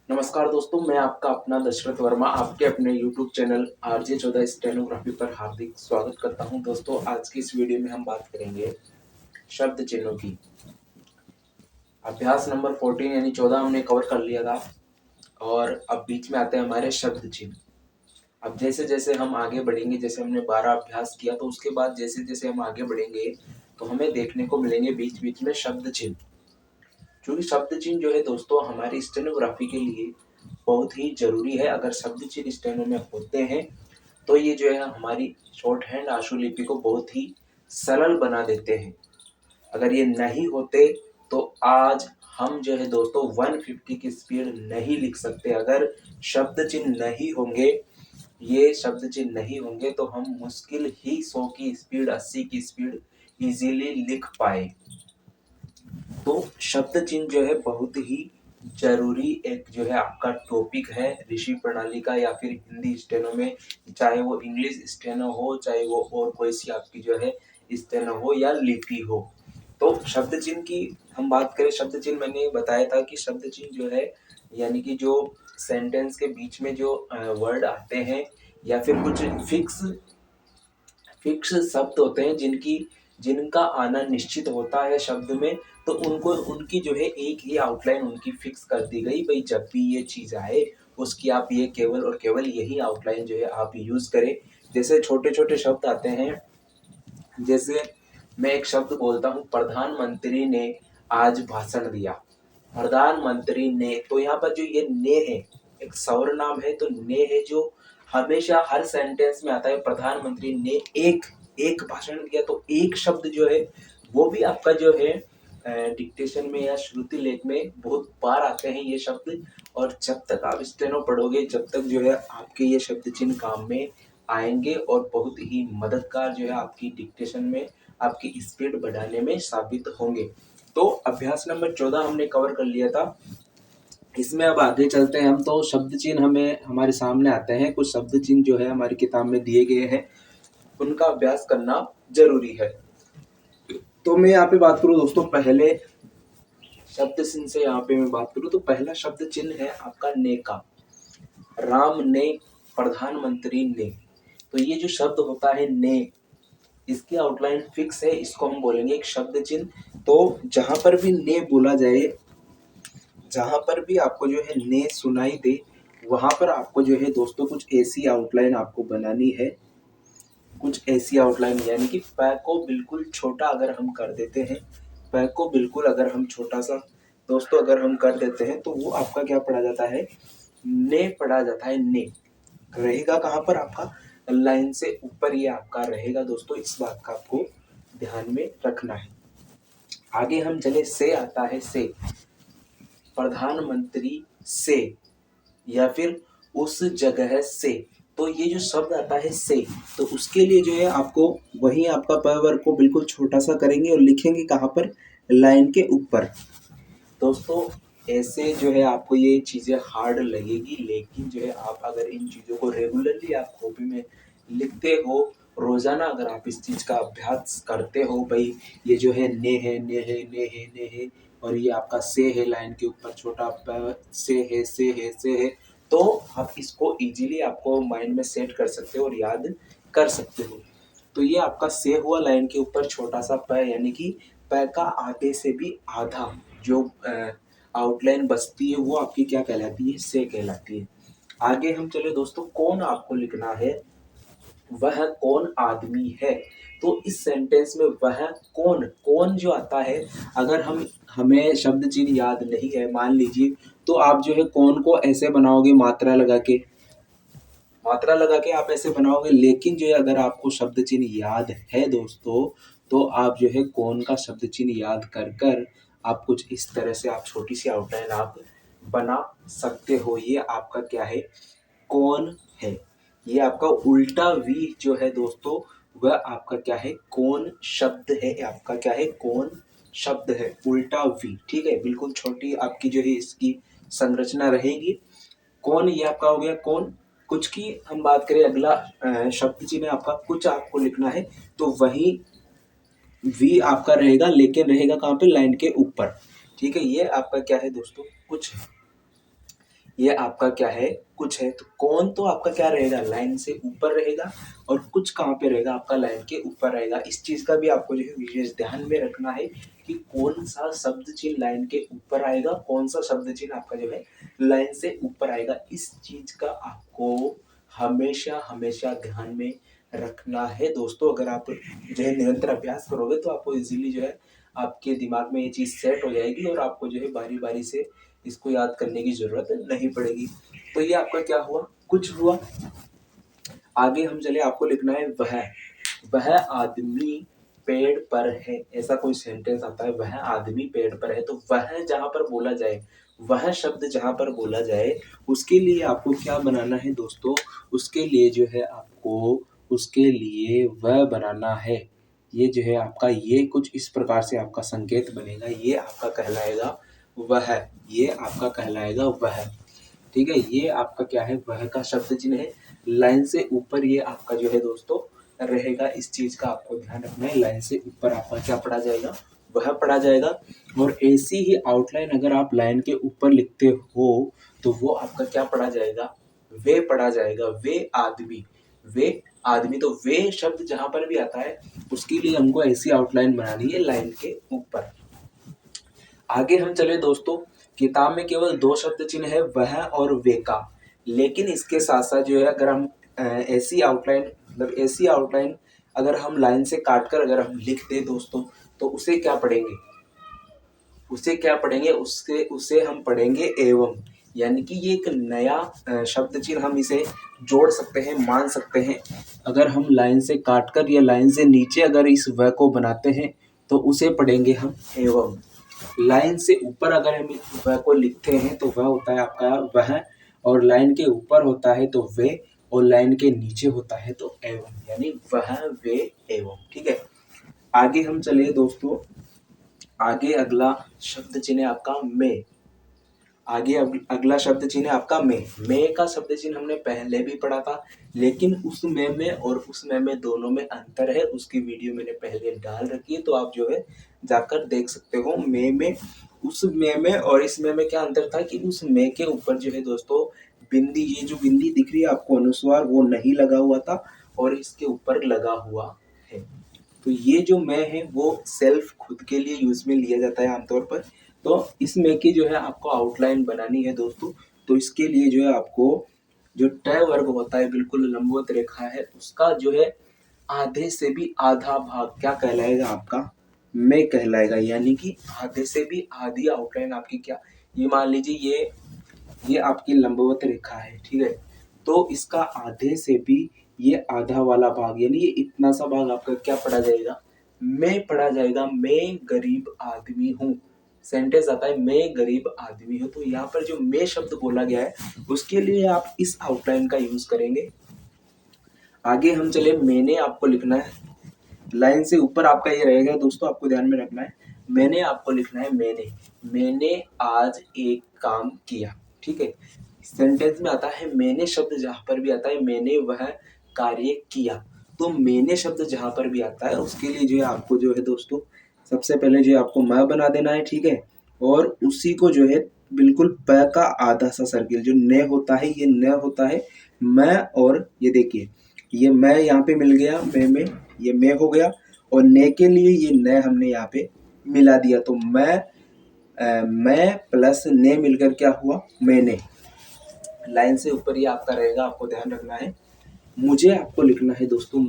नमस्कार दोस्तों, मैं आपका अपना दशरथ वर्मा आपके अपने YouTube चैनल आरजे 14 स्टेनोग्राफी पर हार्दिक स्वागत करता हूं। दोस्तों, आज की इस वीडियो में हम बात करेंगे शब्द चिन्हों की। अभ्यास नंबर 14 यानी 14 हमने कवर कर लिया था और अब बीच में आते हैं हमारे शब्द चिन्ह। अब जैसे जैसे हम आगे बढ़ेंगे, जैसे हमने 12 अभ्यास किया, तो उसके बाद जैसे जैसे हम आगे बढ़ेंगे तो हमें देखने को मिलेंगे बीच बीच में शब्द चिन्ह। क्योंकि शब्द चिन्ह जो है दोस्तों हमारी स्टेनोग्राफी के लिए बहुत ही जरूरी है। अगर शब्द चिन्ह स्टेनो में होते हैं तो ये जो है हमारी शॉर्ट हैंड आशुलिपि को बहुत ही सरल बना देते हैं। अगर ये नहीं होते तो आज हम जो है दोस्तों 150 की स्पीड नहीं लिख सकते। अगर शब्द चिन्ह नहीं होंगे, ये शब्द चिन्ह नहीं होंगे तो हम मुश्किल ही 100 की स्पीड, 80 की स्पीड इजीली लिख पाए। तो शब्द चिन्ह जो है बहुत ही जरूरी एक जो है आपका टॉपिक है ऋषि प्रणाली का, या फिर हिंदी स्टेनो में, चाहे वो इंग्लिश स्टेनो हो, चाहे वो और कोई सी आपकी जो है स्टेनो हो या लिपि हो। तो शब्द चिन्ह की हम बात करें, शब्द चिन्ह मैंने बताया था कि शब्द चिन्ह जो है यानी कि जो सेंटेंस के बीच में जो वर्ड आते हैं या फिर कुछ फिक्स शब्द होते हैं जिनका आना निश्चित होता है शब्द में, तो उनको उनकी जो है एक ही आउटलाइन उनकी फिक्स कर दी गई। भाई जब भी ये चीज आए उसकी आप ये केवल और केवल यही आउटलाइन जो है आप यूज करें। जैसे छोटे छोटे शब्द आते हैं, जैसे मैं एक शब्द बोलता हूँ, प्रधानमंत्री ने आज भाषण दिया। प्रधानमंत्री ने, तो यहाँ पर जो ये ने है एक सर्वनाम है, तो ने है जो हमेशा हर सेंटेंस में आता है। प्रधानमंत्री ने एक एक भाषण दिया, तो एक शब्द जो है वो भी आपका जो है डिक्टेशन में या श्रुति लेख में बहुत बार आते हैं ये शब्द। और जब तक आप स्टेनो पढ़ोगे, जब तक जो है आपके ये शब्द चिन्ह काम में आएंगे और बहुत ही मददगार जो है आपकी डिक्टेशन में, आपकी स्पीड बढ़ाने में साबित होंगे। तो अभ्यास नंबर 14 हमने कवर कर लिया था। इसमें अब आगे चलते हैं हम। तो शब्द चिन्ह हमें हमारे सामने आते हैं, कुछ शब्द चिन्ह जो है हमारी किताब में दिए गए हैं, उनका अभ्यास करना जरूरी है। तो मैं यहाँ पे बात करूँ दोस्तों, पहले शब्द चिन्ह से यहाँ पे मैं बात करूँ तो पहला शब्द चिन्ह है आपका ने का। राम ने, प्रधानमंत्री ने, तो ये जो शब्द होता है ने, इसकी आउटलाइन फिक्स है, इसको हम बोलेंगे एक शब्द चिन्ह। तो जहां पर भी ने बोला जाए, जहां पर भी आपको जो है ने सुनाई दे, वहां पर आपको जो है दोस्तों कुछ ऐसी आउटलाइन आपको बनानी है, कुछ ऐसी आउटलाइन, यानी कि पै को बिल्कुल छोटा अगर हम कर देते हैं, पै को बिल्कुल अगर हम छोटा सा दोस्तों अगर हम कर देते हैं तो वो आपका क्या पढ़ा जाता है, ने पढ़ा जाता है। ने रहेगा कहाँ पर, आपका लाइन से ऊपर ये आपका रहेगा दोस्तों, इस बात का आपको ध्यान में रखना है। आगे हम चले, से आता है से, प्रधानमंत्री से या फिर उस जगह से। तो ये जो शब्द आता है से, तो उसके लिए जो है आपको वही आपका प वर्ग को बिल्कुल छोटा सा करेंगे और लिखेंगे कहाँ पर, लाइन के ऊपर। दोस्तों ऐसे जो है आपको ये चीज़ें हार्ड लगेगी, लेकिन जो है आप अगर इन चीज़ों को रेगुलरली आप कॉपी में लिखते हो, रोजाना अगर आप इस चीज़ का अभ्यास करते हो, भाई ये जो है ने है, ने है, ने है, ने है, और ये आपका से है लाइन के ऊपर छोटा, से है, से है, से है, तो आप इसको इजीली आपको माइंड में सेट कर सकते हो और याद कर सकते हो। तो ये आपका से हुआ लाइन के ऊपर छोटा सा प, यानी कि प का आधे से भी आधा जो आउटलाइन बचती है वो आपकी क्या कहलाती है, से कहलाती है। आगे हम चले दोस्तों, कौन आपको लिखना है, वह कौन आदमी है। तो इस सेंटेंस में वह कौन, कौन जो आता है, अगर हमें शब्द चिन्ह याद नहीं है मान लीजिए, तो आप जो है कौन को ऐसे बनाओगे, मात्रा लगा के, मात्रा लगा के आप ऐसे बनाओगे। लेकिन जो है अगर आपको शब्द चिन्ह याद है दोस्तों, तो आप जो है कौन का शब्द चिन्ह याद कर कर आप कुछ इस तरह से आप छोटी सी आउटलाइन आप बना सकते हो। ये आपका क्या है, कौन है। ये आपका उल्टा वी जो है दोस्तों, वह आपका क्या है, कौन शब्द है, आपका क्या है, कौन शब्द है, उल्टा वी। ठीक है, बिल्कुल छोटी आपकी जो है इसकी संरचना रहेगी। कौन ये आपका हो गया कौन। कुछ की हम बात करें, अगला शब्द चिन्ह आपका कुछ आपको लिखना है, तो वही वी आपका रहेगा, लेकिन रहेगा कहाँ पे, लाइन के ऊपर। ठीक है, ये आपका क्या है दोस्तों, कुछ है। ये आपका क्या है, कुछ है। तो कौन तो आपका क्या रहेगा, लाइन से ऊपर रहेगा, और कुछ कहाँ पे रहेगा, आपका लाइन के ऊपर रहेगा। इस चीज का भी आपको जो है विशेष ध्यान में रखना है कि कौन सा शब्द चिन्ह लाइन के ऊपर आएगा, कौन सा शब्द चिन्ह आपका जो है लाइन से ऊपर आएगा। इस चीज का आपको हमेशा हमेशा ध्यान में रखना है दोस्तों। अगर आप जो है निरंतर अभ्यास करोगे तो आपको इजीली जो है आपके दिमाग में ये चीज सेट हो जाएगी, और आपको जो है बारी बारी से इसको याद करने की जरूरत नहीं पड़ेगी। तो ये आपका क्या हुआ, कुछ हुआ। आगे हम चले, आपको लिखना है वह आदमी पेड़ पर है। ऐसा कोई सेंटेंस आता है, वह आदमी पेड़ पर है। तो वह जहां पर बोला जाए, वह शब्द जहां पर बोला जाए, उसके लिए आपको क्या बनाना है दोस्तों, उसके लिए जो है आपको उसके लिए वह बनाना है। ये जो है आपका, ये कुछ इस प्रकार से आपका संकेत बनेगा। ये आपका कहलाएगा वह, ये आपका कहलाएगा वह। ठीक है, ये आपका क्या है, वह का शब्द चिन्ह है। लाइन से ऊपर ये आपका जो है दोस्तों रहेगा। इस चीज का आपको ध्यान रखना है, लाइन से ऊपर आपका क्या पढ़ा जाएगा, वह पढ़ा जाएगा। और ऐसी ही आउटलाइन अगर आप लाइन के ऊपर लिखते हो तो वो आपका क्या पढ़ा जाएगा, वे पढ़ा जाएगा। वे आदमी। तो वे शब्द जहां पर भी आता है उसके लिए हमको ऐसी आउटलाइन बनानी है लाइन के ऊपर। आगे हम चले दोस्तों, किताब में केवल दो शब्द चिन्ह है, वह और वे का। लेकिन इसके साथ साथ जो है अगर हम ऐसी आउटलाइन, मतलब ऐसी आउटलाइन अगर हम लाइन से काट कर अगर हम लिख दे दोस्तों, तो उसे क्या पढ़ेंगे, उसके उसे हम पढ़ेंगे एवं। यानी कि ये एक नया शब्द चिन्ह हम इसे जोड़ सकते हैं, मान सकते हैं। अगर हम लाइन से काट कर या लाइन से नीचे अगर इस व को बनाते हैं तो उसे पढ़ेंगे हम एवं। लाइन से ऊपर अगर हम वह को लिखते हैं तो वह होता है आपका वह, और लाइन के ऊपर होता है तो वे, और लाइन के नीचे होता है तो एवं, यानी वह वे एवं। ठीक है, आगे हम चले दोस्तों। आगे अगला शब्द चिन्ह है आपका मैं। आगे अगला शब्द चिन्ह है आपका मैं का शब्द चिन्ह हमने पहले भी पढ़ा था, लेकिन उस में और उस में दोनों में अंतर है। उसकी वीडियो मैंने पहले डाल रखी है, तो आप जो है जाकर देख सकते हो। में उस में और इस में क्या अंतर था कि उस में के ऊपर जो है दोस्तों बिंदी, ये जो बिंदी दिख रही है आपको अनुस्वार, वो नहीं लगा हुआ था, और इसके ऊपर लगा हुआ है। तो ये जो मैं है वो सेल्फ खुद के लिए यूज में लिया जाता है आमतौर पर। तो इस में की जो है आपको आउटलाइन बनानी है दोस्तों, तो इसके लिए जो है आपको जो तय वर्ग होता है, बिल्कुल लंबवत रेखा है, उसका जो है आधे से भी आधा भाग क्या कहलाएगा, आपका में कहलाएगा। यानी कि आधे से भी आधी आउटलाइन आपकी क्या, ये मान लीजिए ये आपकी लंबवत रेखा है, ठीक है। तो इसका आधे से भी ये आधा वाला भाग, यानी ये इतना सा भाग आपका क्या पढ़ा जाएगा, मैं पढ़ा जाएगा। मैं गरीब आदमी हूँ। सेंटेंस आता है मैं गरीब आदमी हूँ, तो यहाँ पर जो मैं शब्द बोला गया है उसके लिए आप इस आउटलाइन का यूज करेंगे। आगे हम चले, मैंने आपको लिखना है लाइन से ऊपर आपका ये रहेगा दोस्तों, आपको ध्यान में रखना है। मैंने आपको लिखना है मैंने आज एक काम किया। ठीक है, सेंटेंस में आता है मैंने शब्द जहां पर भी आता है, मैंने वह कार्य किया। तो मैंने शब्द जहां पर भी आता है उसके लिए जो है आपको जो है दोस्तों सबसे पहले जो है आपको म बना देना है। ठीक है, और उसी को जो है बिल्कुल प का आधा सा सर्किल, जो न होता है ये न होता है मैं, और ये देखिए ये मैं यहाँ पे मिल गया, में ये मैं हो गया, और ने के लिए ये न हमने यहाँ पे मिला दिया। तो मैं प्लस ने मिलकर क्या हुआ, मैंने। लाइन से ऊपर ये आपका रहेगा, आपको ध्यान रखना है। मुझे आपको लिखना है दोस्तों,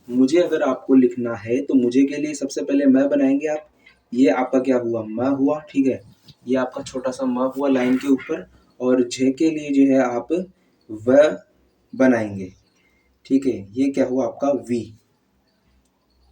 मुझे अगर आपको लिखना है तो मुझे के लिए सबसे पहले मैं बनाएंगे आप। ये आपका क्या हुआ, म हुआ। ठीक है, ये आपका छोटा सा म हुआ लाइन के ऊपर, और झ के लिए जो है आप व बनाएंगे। ठीक है, ये क्या हुआ आपका वी,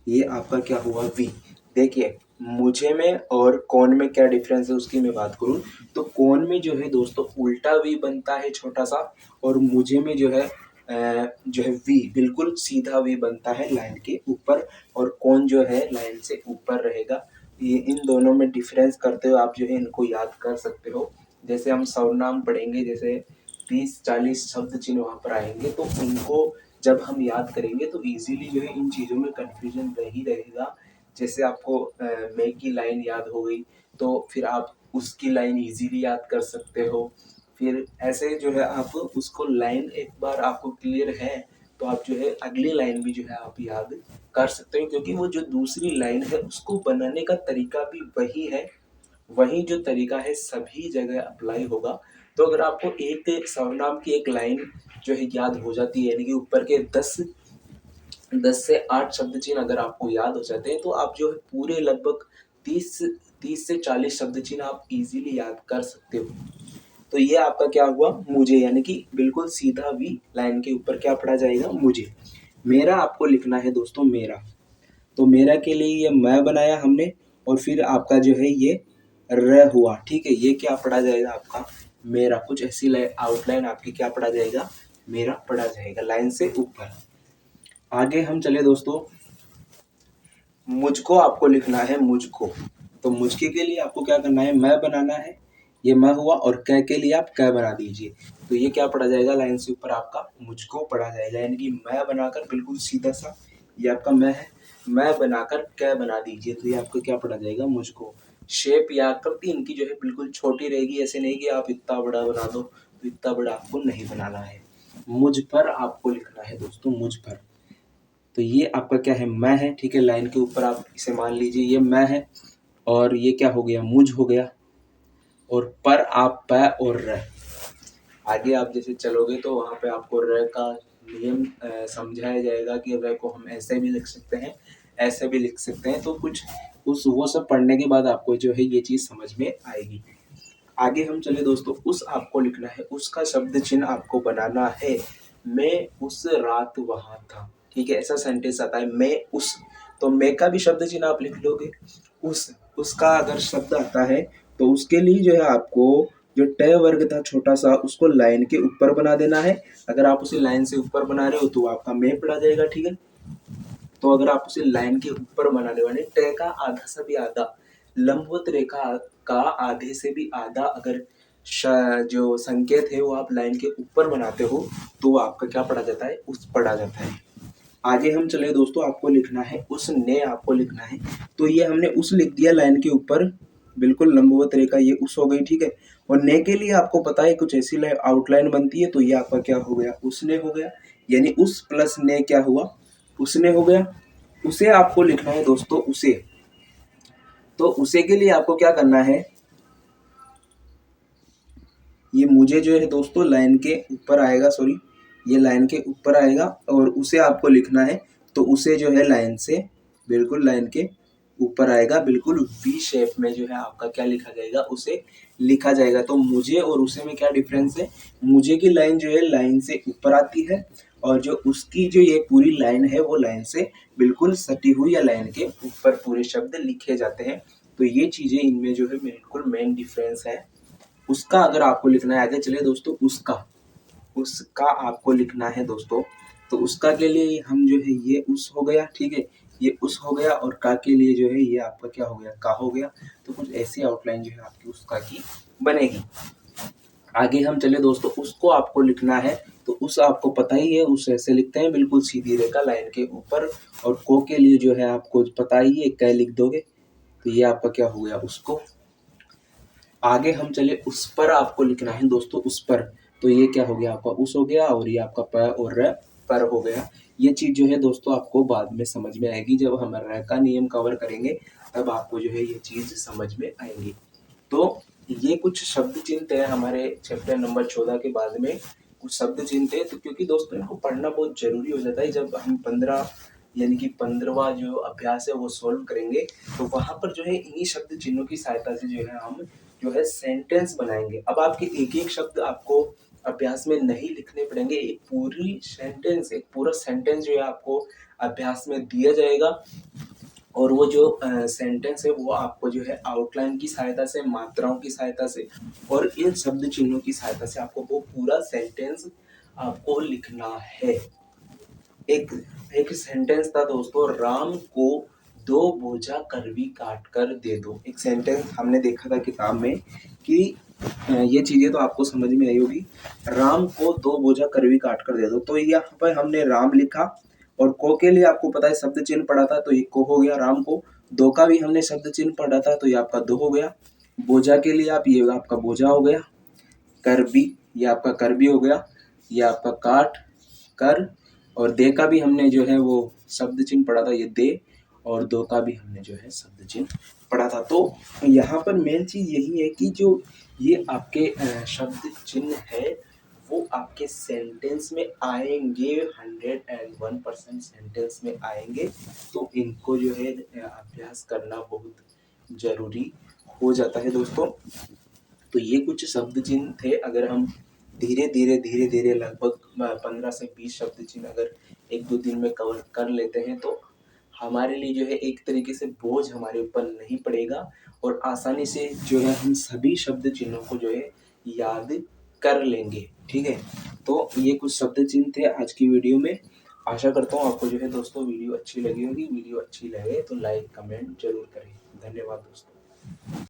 ये आपका क्या हुआ वी। देखिए मुझे में और कौन में क्या डिफरेंस है उसकी मैं बात करूं तो कौन में जो है दोस्तों उल्टा वी बनता है छोटा सा, और मुझे में जो है वी बिल्कुल सीधा वी बनता है लाइन के ऊपर, और कौन जो है लाइन से ऊपर रहेगा। ये इन दोनों में डिफरेंस करते हुए आप जो है इनको याद कर सकते हो। जैसे हम सर्वनाम पढ़ेंगे, जैसे 30-40 शब्द चिन्ह वहां पर आएंगे, तो उनको जब हम याद करेंगे तो इजीली जो है इन चीज़ों में कन्फ्यूजन नहीं रहेगा। जैसे आपको मैं की लाइन याद हो गई तो फिर आप उसकी लाइन इजीली याद कर सकते हो। फिर ऐसे जो है आप उसको लाइन एक बार आपको क्लियर है तो आप जो है अगली लाइन भी जो है आप याद कर सकते हो, क्योंकि वो जो दूसरी लाइन है उसको बनाने का तरीका भी वही है, वही जो तरीका है सभी जगह अप्लाई होगा। तो अगर आपको एक सर्वनाम की एक लाइन जो है याद हो जाती है, यानी कि ऊपर के 10 से 8 शब्द चिन्ह अगर आपको याद हो जाते हैं तो आप जो है पूरे लगभग 30 से 40 शब्द चिन्ह आप इजीली याद कर सकते हो। तो ये आपका क्या हुआ मुझे, यानी कि बिल्कुल सीधा वी लाइन के ऊपर क्या पढ़ा जाएगा मुझे। मेरा आपको लिखना है दोस्तों मेरा, तो मेरा के लिए ये मैं बनाया हमने, और फिर आपका जो है ये र हुआ, ठीक है। ये क्या पढ़ा जाएगा आपका मेरा, कुछ ऐसी आउटलाइन आपकी क्या पढ़ा जाएगा मेरा पढ़ा जाएगा लाइन से ऊपर। आगे हम चले दोस्तों, मुझको आपको लिखना है मुझको, तो मुझके के लिए आपको क्या करना है मैं बनाना है, ये मैं हुआ, और कै के लिए आप कै बना दीजिए। तो ये क्या पढ़ा जाएगा लाइन से ऊपर आपका मुझको पढ़ा जाएगा, यानी कि मैं बनाकर बिल्कुल सीधा सा ये आपका मैं है, मैं बनाकर कै बना दीजिए, तो ये आपका क्या पढ़ा जाएगा मुझको। शेप या आकृति इनकी जो है बिल्कुल छोटी रहेगी, ऐसे नहीं कि आप इतना बड़ा बना दो, तो इतना बड़ा आपको नहीं बनाना है। मुझ पर आपको लिखना है दोस्तों मुझ पर, तो ये आपका क्या है मैं है, ठीक है। लाइन के ऊपर आप इसे मान लीजिए ये मैं है, और ये क्या हो गया मुझ हो गया, और पर आप प और र। आगे आप जैसे चलोगे तो वहाँ पे आपको र का नियम समझाया जाएगा कि र को हम ऐसे भी लिख सकते हैं, ऐसे भी लिख सकते हैं, तो कुछ उस वो सब पढ़ने के बाद आपको जो है ये चीज़ समझ में आएगी। आगे हम चले दोस्तों, उस आपको लिखना है, उसका शब्द चिन्ह आपको बनाना है। मैं उस रात वहां था, ठीक है। ऐसा सेंटेंस आता है मैं उस, तो मैं का भी शब्द चिन्ह आप लिख लोगे। उसका अगर शब्द आता है तो उसके लिए जो है आपको जो ट वर्ग था छोटा सा उसको लाइन के ऊपर बना देना है। अगर आप उसे लाइन से ऊपर बना रहे हो तो आपका मैं पढ़ा जाएगा, ठीक है। तो अगर आप उसे लाइन के ऊपर बनाने वाले ट का आधा से भी आधा, लंबवत रेखा का आधे से भी आधा अगर जो संकेत है वो आप लाइन के ऊपर बनाते हो तो आपका क्या पढ़ा जाता है उस पढ़ा जाता है। आगे हम चले दोस्तों, आपको लिखना है उसने आपको लिखना है, तो ये हमने उस लिख दिया लाइन के ऊपर, बिल्कुल लंबवत रेखा ये उस हो गई, ठीक है। और ने के लिए आपको पता है कुछ ऐसी आउटलाइन बनती है, तो ये आपका क्या हो गया उसने हो गया, यानी उस प्लस ने क्या हुआ उसने हो गया। उसे आपको लिखना है दोस्तों उसे, तो उसे के लिए आपको क्या करना है, ये मुझे जो है दोस्तों लाइन के ऊपर आएगा, सॉरी ये लाइन के ऊपर आएगा, और उसे आपको लिखना है, तो उसे जो है लाइन से बिल्कुल लाइन के ऊपर आएगा, बिल्कुल वी शेप में जो है आपका क्या लिखा जाएगा उसे लिखा जाएगा। तो मुझे और उसे में क्या डिफरेंस है, मुझे की लाइन जो है लाइन से ऊपर आती है, और जो उसकी जो ये पूरी लाइन है वो लाइन से बिल्कुल सटी हुई या लाइन के ऊपर पूरे शब्द लिखे जाते हैं। तो ये चीजें इनमें जो है बिल्कुल मेन डिफरेंस है। उसका अगर आपको लिखना है, आगे चलिए दोस्तों, उसका आपको लिखना है दोस्तों, तो उसका के लिए हम जो है ये उस हो गया, ठीक है, ये उस हो गया, और का के लिए जो है ये आपका क्या हो गया का हो गया। तो कुछ ऐसी आउटलाइन जो है आपकी उसका की बनेगी। आगे हम चले दोस्तों, उसको आपको लिखना है, तो उस आपको पता ही है उस ऐसे लिखते हैं बिल्कुल सीधी रेखा लाइन के ऊपर, और को के लिए जो है आपको पता ही है कै लिख दोगे, तो ये आपका क्या हो गया उसको। आगे हम चले, उस पर आपको लिखना है दोस्तों उस पर, तो ये क्या हो गया आपका उस हो गया, और ये आपका प और र पर हो गया। ये चीज जो है दोस्तों आपको बाद में समझ में आएगी, जब हम र का नियम कवर करेंगे तब आपको जो है ये चीज समझ में आएंगी। तो ये कुछ शब्द चिन्ह थे हमारे चैप्टर नंबर 14 के बाद में, कुछ शब्द चिन्ह थे, तो क्योंकि दोस्तों इनको पढ़ना बहुत जरूरी हो जाता है। जब हम 15 यानी कि 15वां जो अभ्यास है वो सोल्व करेंगे, तो वहां पर जो है इन्हीं शब्द चिन्हों की सहायता से जो है हम जो है सेंटेंस बनाएंगे। अब आपके एक एक शब्द आपको अभ्यास में नहीं लिखने पड़ेंगे, एक पूरी सेंटेंस, एक पूरा सेंटेंस जो है आपको अभ्यास में दिया जाएगा, और वो जो सेंटेंस है वो आपको जो है आउटलाइन की सहायता से, मात्राओं की सहायता से और इन शब्द चिन्हों की सहायता से आपको वो पूरा सेंटेंस आपको लिखना है। एक एक सेंटेंस था दोस्तों, राम को 2 बोझा करवी काट कर दे दो। एक सेंटेंस हमने देखा था किताब में कि ये चीजें तो आपको समझ में आई होगी। राम को 2 बोझा करवी काट कर दे दो, तो यहाँ पर हमने राम लिखा, और को के लिए आपको पता है शब्द चिन्ह पढ़ा था, तो ये को हो गया राम को। दो का भी हमने शब्द चिन्ह पढ़ा था, तो ये आपका दो हो गया। बोझा के लिए आप ये आपका बोझा हो गया। कर भी, ये आपका कर भी हो गया, ये आपका काट, कर, और दे का भी हमने जो है वो शब्द चिन्ह पढ़ा था, ये दे, और दो का भी हमने जो है शब्द चिन्ह पढ़ा था। तो यहाँ पर मेन चीज़ यही है कि जो ये आपके शब्द चिन्ह है वो आपके सेंटेंस में आएंगे, 101% सेंटेंस में आएंगे। तो इनको जो है अभ्यास करना बहुत जरूरी हो जाता है दोस्तों। तो ये कुछ शब्द चिन्ह थे। अगर हम धीरे धीरे लगभग 15 से 20 शब्द चिन्ह अगर एक दो दिन में कवर कर लेते हैं तो हमारे लिए जो है एक तरीके से बोझ हमारे ऊपर नहीं पड़ेगा, और आसानी से जो है हम सभी शब्द चिन्हों को जो है याद कर लेंगे। ठीक है, तो ये कुछ शब्द चिन्ह थे आज की वीडियो में। आशा करता हूँ आपको जो है दोस्तों वीडियो अच्छी लगी होगी। वीडियो अच्छी लगे तो लाइक कमेंट जरूर करें। धन्यवाद दोस्तों।